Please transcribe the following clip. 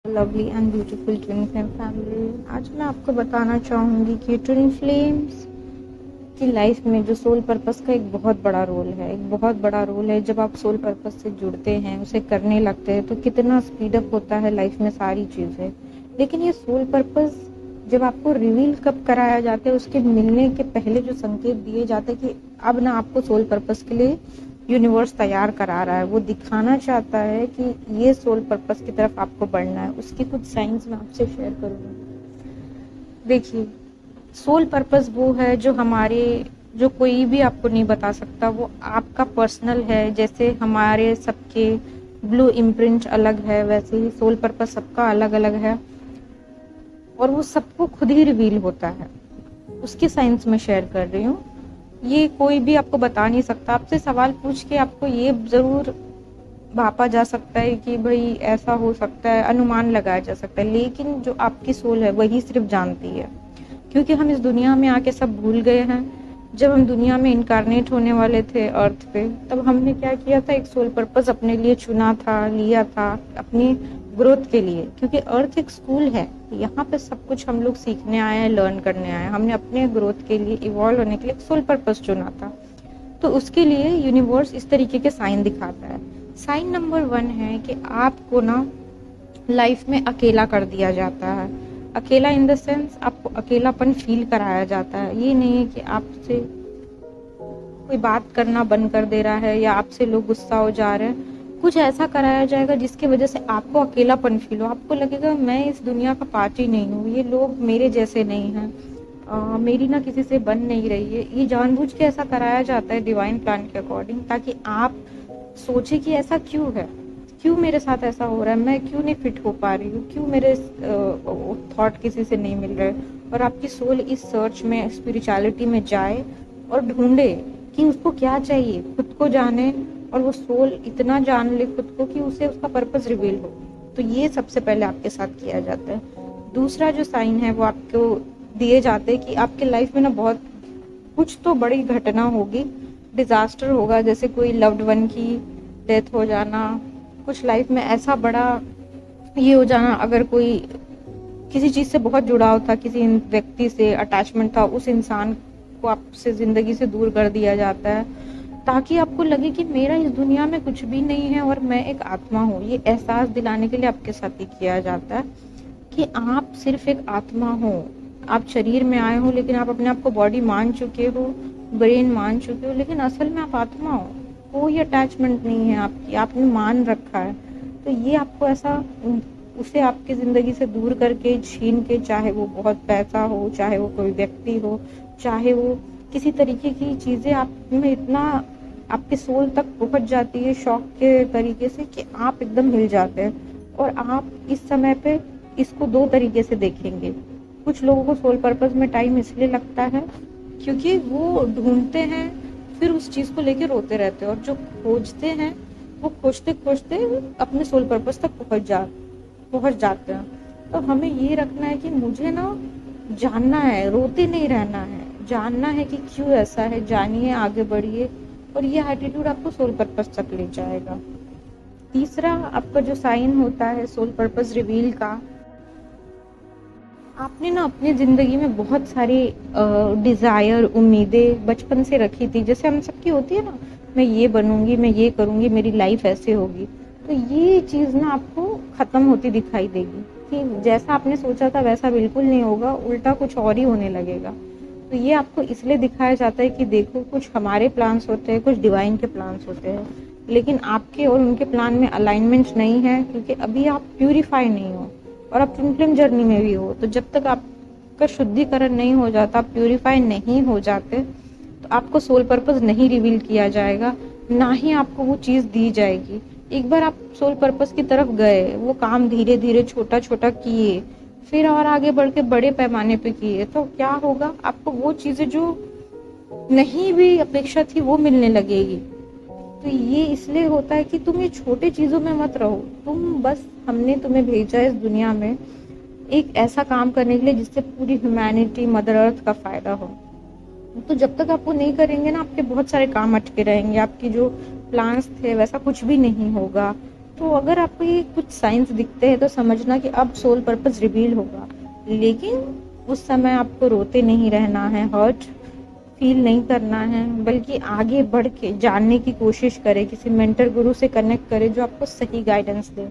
Lovely and beautiful twin flame family. आज मैं आपको बताना चाहूँगी कि ट्विन फ्लेम्स की लाइफ में जो सोल पर्पस का एक बहुत बड़ा रोल है, जब आप सोल पर्पस से जुड़ते हैं, उसे करने लगते हैं तो कितना स्पीड अप होता है लाइफ में सारी चीज़ें। लेकिन ये सोल पर्पस जब आपको रिवील कब कराया जाता है, उसके मिलने के पहले जो संकेत दिए जाते हैं कि अब ना आपको सोल पर्पस के लिए यूनिवर्स तैयार करा रहा है, वो दिखाना चाहता है कि ये सोल पर्पस की तरफ आपको बढ़ना है, उसकी कुछ साइंस मैं आपसे शेयर करूँगी। देखिए, सोल पर्पस वो है जो कोई भी आपको नहीं बता सकता, वो आपका पर्सनल है। जैसे हमारे सबके ब्लू इम्प्रिंट अलग है, वैसे ही सोल पर्पस सबका अलग अलग है और वो सबको खुद ही रिवील होता है। उसकी साइंस में शेयर कर रही हूँ। ये कोई भी आपको बता नहीं सकता। आपसे सवाल पूछ के आपको ये जरूर भापा जा सकता है कि भाई ऐसा हो सकता है, अनुमान लगाया जा सकता है, लेकिन जो आपकी सोल है वही सिर्फ जानती है। क्योंकि हम इस दुनिया में आके सब भूल गए हैं। जब हम दुनिया में इनकारनेट होने वाले थे अर्थ पे, तब हमने क्या किया था, एक सोल पर्पस अपने लिए चुना था, लिया था अपनी ग्रोथ के लिए। क्योंकि अर्थ एक स्कूल है, यहाँ पे सब कुछ हम लोग सीखने आए हैं, लर्न करने आए हैं। हमने अपने ग्रोथ के लिए, इवॉल्व होने के लिए एक सोल पर्पस चुना था। तो उसके लिए यूनिवर्स इस तरीके के साइन दिखाता है। साइन नंबर 1 है कि आपको ना लाइफ में अकेला कर दिया जाता है। अकेला इन द सेंस, आपको अकेलापन फील कराया जाता है। ये नहीं है कि आपसे कोई बात करना बंद कर दे रहा है या आपसे लोग गुस्सा हो जा रहे हैं। कुछ ऐसा कराया जाएगा जिसकी वजह से आपको अकेलापन फील हो। आपको लगेगा मैं इस दुनिया का पार्ट ही नहीं हूँ, ये लोग मेरे जैसे नहीं हैं, मेरी ना किसी से बन नहीं रही है। ये जानबूझ के ऐसा कराया जाता है डिवाइन प्लान के अकॉर्डिंग, ताकि आप सोचे कि ऐसा क्यों है, क्यों मेरे साथ ऐसा हो रहा है, मैं क्यों नहीं फिट हो पा रही हूँ, क्यों मेरे थॉट किसी से नहीं मिल रहे। और आपकी सोल इस सर्च में, स्पिरिचुअलिटी में जाए और ढूंढे कि उसको क्या चाहिए, खुद को जाने, और वो सोल इतना जान ले खुद को कि उसे उसका पर्पस रिवील हो। तो ये सबसे पहले आपके साथ किया जाता है। दूसरा जो साइन है वो आपको दिए जाते हैं कि आपके लाइफ में ना बहुत कुछ तो बड़ी घटना होगी, डिजास्टर होगा, जैसे कोई लव्ड वन की डेथ हो जाना, कुछ लाइफ में ऐसा बड़ा ये हो जाना। अगर कोई किसी चीज से बहुत जुड़ाव था, किसी व्यक्ति से अटैचमेंट था, उस इंसान को आपसे जिंदगी से दूर कर दिया जाता है, ताकि आपको लगे कि मेरा इस दुनिया में कुछ भी नहीं है और मैं एक आत्मा हूँ। ये एहसास दिलाने के लिए आपके साथ ही किया जाता है कि आप सिर्फ एक आत्मा हो। आप शरीर में आए हो, लेकिन आप अपने आप को बॉडी मान चुके हो, ब्रेन मान चुके हो, लेकिन असल में आप आत्मा हो। कोई अटैचमेंट नहीं है आपकी, आपने मान रखा है। तो ये आपको ऐसा उसे आपकी जिंदगी से दूर करके, छीन के, चाहे वो बहुत पैसा हो, चाहे वो कोई व्यक्ति हो, चाहे वो किसी तरीके की चीजें आप में इतना आपके सोल तक पहुंच जाती है शौक के तरीके से कि आप एकदम हिल जाते हैं। और आप इस समय पे इसको दो तरीके से देखेंगे। कुछ लोगों को सोल पर्पस में टाइम इसलिए लगता है क्योंकि वो ढूंढते हैं, फिर उस चीज को लेकर रोते रहते हैं, और जो खोजते हैं वो खोजते खोजते अपने सोल पर्पस तक पहुंच जाते हैं। तो हमें ये रखना है कि मुझे ना जानना है, रोते नहीं रहना है, जानना है कि क्यों ऐसा है, जानिए, आगे बढ़िए, और ये एटीट्यूड आपको सोल पर्पस तक ले जाएगा। तीसरा आपका जो साइन होता है सोल पर्पस रिवील का, आपने ना अपनी जिंदगी में बहुत सारी डिजायर, उम्मीदें बचपन से रखी थी, जैसे हम सबकी होती है ना, मैं ये बनूंगी, मैं ये करूंगी, मेरी लाइफ ऐसे होगी। तो ये चीज ना आपको खत्म होती दिखाई देगी कि जैसा आपने सोचा था वैसा बिल्कुल नहीं होगा, उल्टा कुछ और ही होने लगेगा। तो ये आपको इसलिए दिखाया जाता है कि देखो, कुछ हमारे प्लान्स होते हैं, कुछ डिवाइन के प्लान्स होते हैं, लेकिन आपके और उनके प्लान में अलाइनमेंट नहीं है, क्योंकि अभी आप प्यूरिफाई नहीं हो और आप ट्विन फ्लेम जर्नी में भी हो। तो जब तक आपका शुद्धिकरण नहीं हो जाता, आप प्यूरिफाई नहीं हो जाते, तो आपको सोल पर्पस नहीं रिवील किया जाएगा, ना ही आपको वो चीज दी जाएगी। एक बार आप सोल पर्पस की तरफ गए, वो काम धीरे धीरे छोटा छोटा किए, फिर और आगे बढ़ के बड़े पैमाने पे किए, तो क्या होगा, आपको वो चीजें जो नहीं भी अपेक्षा थी वो मिलने लगेगी। तो ये इसलिए होता है कि तुम ये छोटे चीजों में मत रहो। तुम बस, हमने तुम्हें भेजा है इस दुनिया में एक ऐसा काम करने के लिए जिससे पूरी ह्यूमैनिटी, मदर अर्थ का फायदा हो। तो जब तक आप वो नहीं करेंगे ना, आपके बहुत सारे काम अटके रहेंगे, आपकी जो प्लान्स थे वैसा कुछ भी नहीं होगा। तो अगर आपको ये कुछ साइंस दिखते हैं तो समझना कि अब सोल पर्पस रिवील होगा, लेकिन उस समय आपको रोते नहीं रहना है, हर्ट फील नहीं करना है, बल्कि आगे बढ़ के जानने की कोशिश करें, किसी मेंटर गुरु से कनेक्ट करें जो आपको सही गाइडेंस दे।